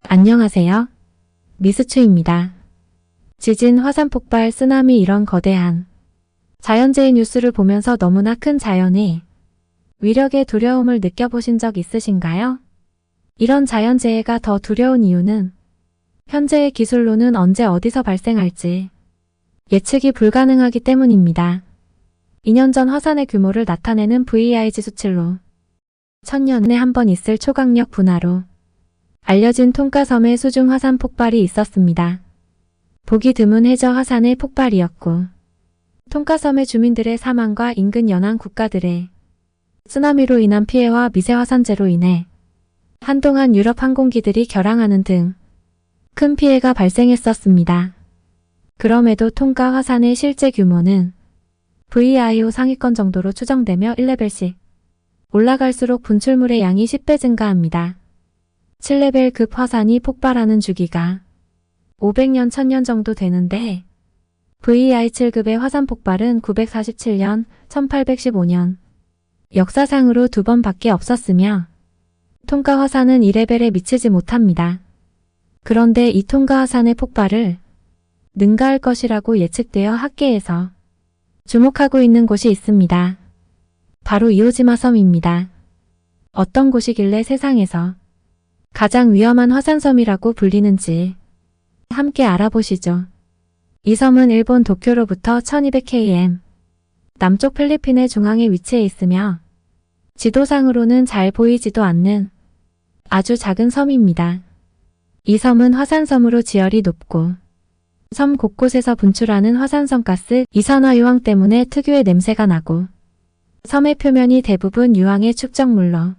안녕하세요. 미스추입니다. 지진, 화산 폭발, 쓰나미 이런 거대한 자연재해 뉴스를 보면서 너무나 큰 자연의 위력의 두려움을 느껴보신 적 있으신가요? 이런 자연재해가 더 두려운 이유는 현재의 기술로는 언제 어디서 발생할지 예측이 불가능하기 때문입니다. 2년 전 화산의 규모를 나타내는 VIG 수치로 1000년에 한 번 있을 초강력 분화로 알려진 통가섬의 수중 화산 폭발이 있었습니다. 보기 드문 해저 화산의 폭발이었고 통가섬의 주민들의 사망과 인근 연안 국가들의 쓰나미로 인한 피해와 미세 화산재로 인해 한동안 유럽 항공기들이 결항하는 등 큰 피해가 발생했었습니다. 그럼에도 통가 화산의 실제 규모는 VIO 상위권 정도로 추정되며 1레벨씩 올라갈수록 분출물의 양이 10배 증가합니다. 7레벨급 화산이 폭발하는 주기가 500년, 1000년 정도 되는데 VI 7급의 화산 폭발은 947년, 1815년 역사상으로 2번밖에 없었으며 통가 화산은 2레벨에 미치지 못합니다. 그런데 이 통가 화산의 폭발을 능가할 것이라고 예측되어 학계에서 주목하고 있는 곳이 있습니다. 바로 이오지마 섬입니다. 어떤 곳이길래 세상에서 가장 위험한 화산섬이라고 불리는지 함께 알아보시죠. 이 섬은 일본 도쿄로부터 1200km 남쪽 필리핀의 중앙에 위치해 있으며 지도상으로는 잘 보이지도 않는 아주 작은 섬입니다. 이 섬은 화산섬으로 지열이 높고 섬 곳곳에서 분출하는 화산성 가스 이산화유황 때문에 특유의 냄새가 나고 섬의 표면이 대부분 유황의 축적물로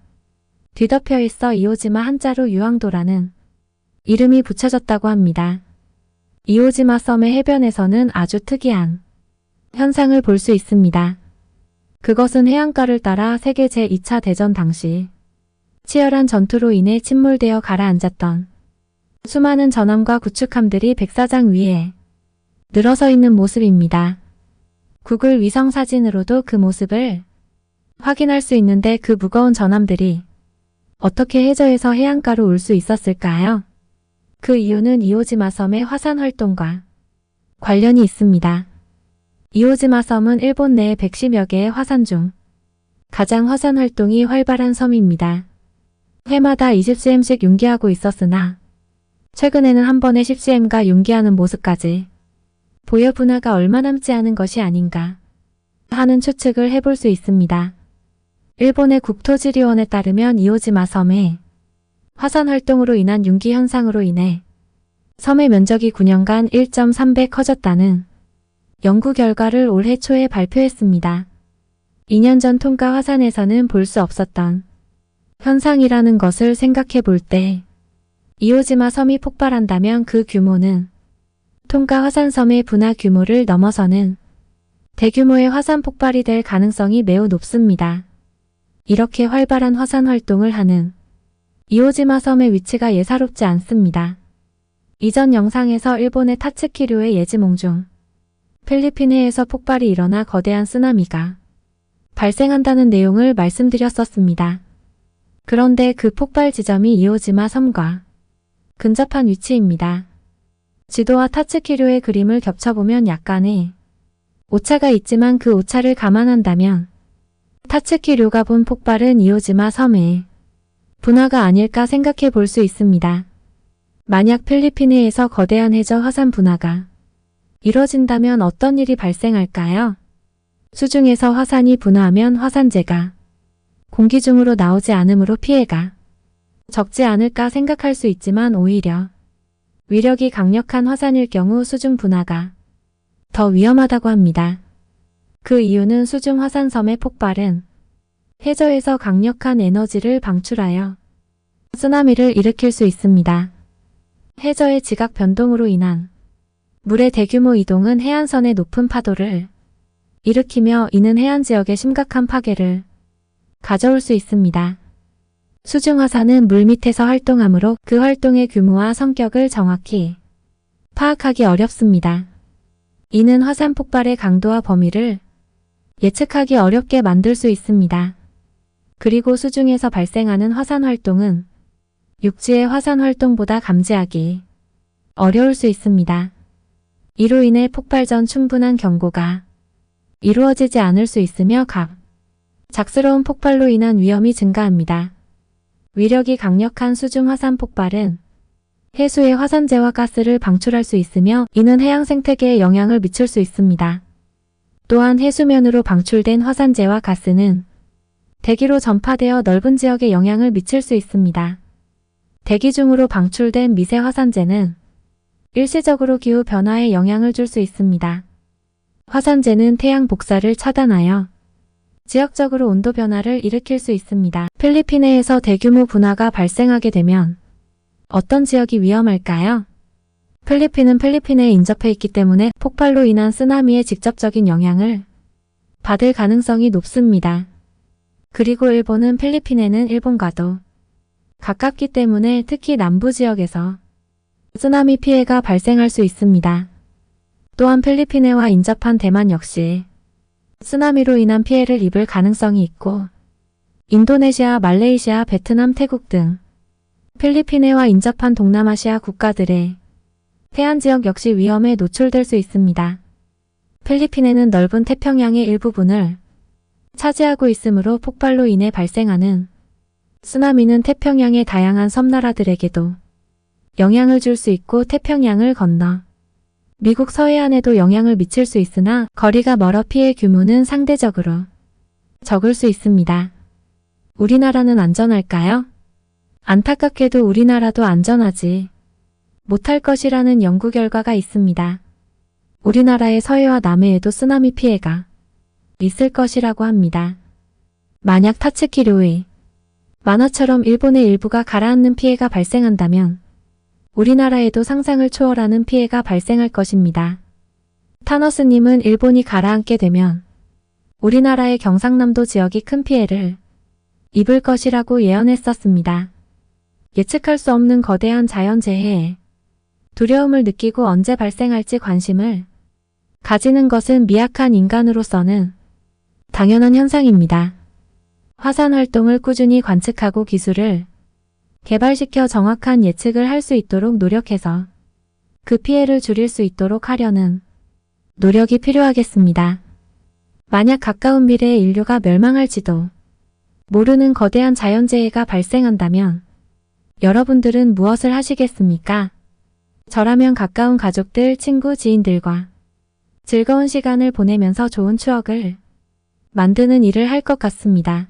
뒤덮여 있어 이오지마 한자로 유황도라는 이름이 붙여졌다고 합니다. 이오지마 섬의 해변에서는 아주 특이한 현상을 볼 수 있습니다. 그것은 해안가를 따라 세계 제2차 대전 당시 치열한 전투로 인해 침몰되어 가라앉았던 수많은 전함과 구축함들이 백사장 위에 늘어서 있는 모습입니다. 구글 위성 사진으로도 그 모습을 확인할 수 있는데 그 무거운 전함들이 어떻게 해저에서 해안가로 올 수 있었을까요? 그 이유는 이오지마 섬의 화산 활동과 관련이 있습니다. 이오지마 섬은 일본 내 110여 개의 화산 중 가장 화산 활동이 활발한 섬입니다. 해마다 20cm씩 융기하고 있었으나 최근에는 한 번에 10cm가 융기하는 모습까지 보여 분화가 얼마 남지 않은 것이 아닌가 하는 추측을 해볼 수 있습니다. 일본의 국토지리원에 따르면 이오지마 섬의 화산 활동으로 인한 융기 현상으로 인해 섬의 면적이 9년간 1.3배 커졌다는 연구 결과를 올해 초에 발표했습니다. 2년 전 통가 화산에서는 볼 수 없었던 현상이라는 것을 생각해 볼 때 이오지마 섬이 폭발한다면 그 규모는 통가 화산섬의 분화 규모를 넘어서는 대규모의 화산 폭발이 될 가능성이 매우 높습니다. 이렇게 활발한 화산 활동을 하는 이오지마 섬의 위치가 예사롭지 않습니다. 이전 영상에서 일본의 타츠키류의 예지몽 중 필리핀 해에서 폭발이 일어나 거대한 쓰나미가 발생한다는 내용을 말씀드렸었습니다. 그런데 그 폭발 지점이 이오지마 섬과 근접한 위치입니다. 지도와 타츠키류의 그림을 겹쳐보면 약간의 오차가 있지만 그 오차를 감안한다면 타츠키류가 본 폭발은 이오지마 섬의 분화가 아닐까 생각해 볼 수 있습니다. 만약 필리핀 해에서 거대한 해저 화산 분화가 이뤄진다면 어떤 일이 발생할까요? 수중에서 화산이 분화하면 화산재가 공기 중으로 나오지 않으므로 피해가 적지 않을까 생각할 수 있지만 오히려 위력이 강력한 화산일 경우 수중 분화가 더 위험하다고 합니다. 그 이유는 수중 화산섬의 폭발은 해저에서 강력한 에너지를 방출하여 쓰나미를 일으킬 수 있습니다. 해저의 지각 변동으로 인한 물의 대규모 이동은 해안선의 높은 파도를 일으키며 이는 해안 지역에 심각한 파괴를 가져올 수 있습니다. 수중 화산은 물 밑에서 활동하므로 그 활동의 규모와 성격을 정확히 파악하기 어렵습니다. 이는 화산 폭발의 강도와 범위를 예측하기 어렵게 만들 수 있습니다. 그리고 수중에서 발생하는 화산 활동은 육지의 화산 활동보다 감지하기 어려울 수 있습니다. 이로 인해 폭발 전 충분한 경고가 이루어지지 않을 수 있으며 작스러운 폭발로 인한 위험이 증가합니다. 위력이 강력한 수중 화산 폭발은 해수의 화산재와 가스를 방출할 수 있으며 이는 해양 생태계에 영향을 미칠 수 있습니다. 또한 해수면으로 방출된 화산재와 가스는 대기로 전파되어 넓은 지역에 영향을 미칠 수 있습니다. 대기 중으로 방출된 미세 화산재는 일시적으로 기후 변화에 영향을 줄 수 있습니다. 화산재는 태양 복사를 차단하여 지역적으로 온도 변화를 일으킬 수 있습니다. 필리핀해에서 대규모 분화가 발생하게 되면 어떤 지역이 위험할까요? 필리핀은 필리핀해에 인접해 있기 때문에 폭발로 인한 쓰나미의 직접적인 영향을 받을 가능성이 높습니다. 그리고 일본은 필리핀해는 일본과도 가깝기 때문에 특히 남부 지역에서 쓰나미 피해가 발생할 수 있습니다. 또한 필리핀해와 인접한 대만 역시 쓰나미로 인한 피해를 입을 가능성이 있고 인도네시아, 말레이시아, 베트남, 태국 등 필리핀해와 인접한 동남아시아 국가들의 해안 지역 역시 위험에 노출될 수 있습니다. 필리핀해는 넓은 태평양의 일부분을 차지하고 있으므로 폭발로 인해 발생하는 쓰나미는 태평양의 다양한 섬나라들에게도 영향을 줄 수 있고 태평양을 건너 미국 서해안에도 영향을 미칠 수 있으나 거리가 멀어 피해 규모는 상대적으로 적을 수 있습니다. 우리나라는 안전할까요? 안타깝게도 우리나라도 안전하지 못할 것이라는 연구 결과가 있습니다. 우리나라의 서해와 남해에도 쓰나미 피해가 있을 것이라고 합니다. 만약 타츠키료의 만화처럼 일본의 일부가 가라앉는 피해가 발생한다면 우리나라에도 상상을 초월하는 피해가 발생할 것입니다. 타너스님은 일본이 가라앉게 되면 우리나라의 경상남도 지역이 큰 피해를 입을 것이라고 예언했었습니다. 예측할 수 없는 거대한 자연재해에 두려움을 느끼고 언제 발생할지 관심을 가지는 것은 미약한 인간으로서는 당연한 현상입니다. 화산 활동을 꾸준히 관측하고 기술을 개발시켜 정확한 예측을 할 수 있도록 노력해서 그 피해를 줄일 수 있도록 하려는 노력이 필요하겠습니다. 만약 가까운 미래에 인류가 멸망할지도 모르는 거대한 자연재해가 발생한다면 여러분들은 무엇을 하시겠습니까? 저라면 가까운 가족들, 친구, 지인들과 즐거운 시간을 보내면서 좋은 추억을 만드는 일을 할 것 같습니다.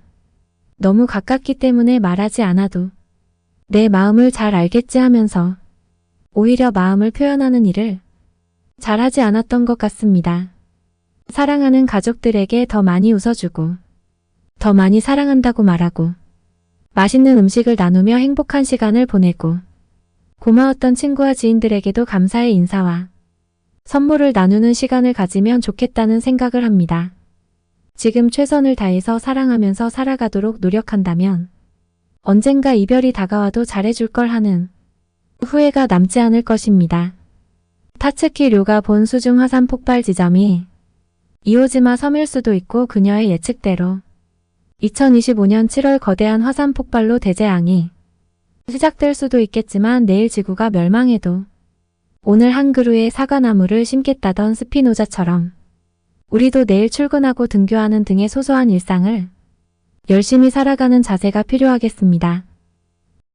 너무 가깝기 때문에 말하지 않아도 내 마음을 잘 알겠지 하면서 오히려 마음을 표현하는 일을 잘하지 않았던 것 같습니다. 사랑하는 가족들에게 더 많이 웃어주고 더 많이 사랑한다고 말하고 맛있는 음식을 나누며 행복한 시간을 보내고 고마웠던 친구와 지인들에게도 감사의 인사와 선물을 나누는 시간을 가지면 좋겠다는 생각을 합니다. 지금 최선을 다해서 사랑하면서 살아가도록 노력한다면 언젠가 이별이 다가와도 잘해줄 걸 하는 후회가 남지 않을 것입니다. 타츠키료가 본 수중 화산 폭발 지점이 이오지마 섬일 수도 있고 그녀의 예측대로 2025년 7월 거대한 화산 폭발로 대재앙이 시작될 수도 있겠지만 내일 지구가 멸망해도 오늘 한 그루의 사과나무를 심겠다던 스피노자처럼 우리도 내일 출근하고 등교하는 등의 소소한 일상을 열심히 살아가는 자세가 필요하겠습니다.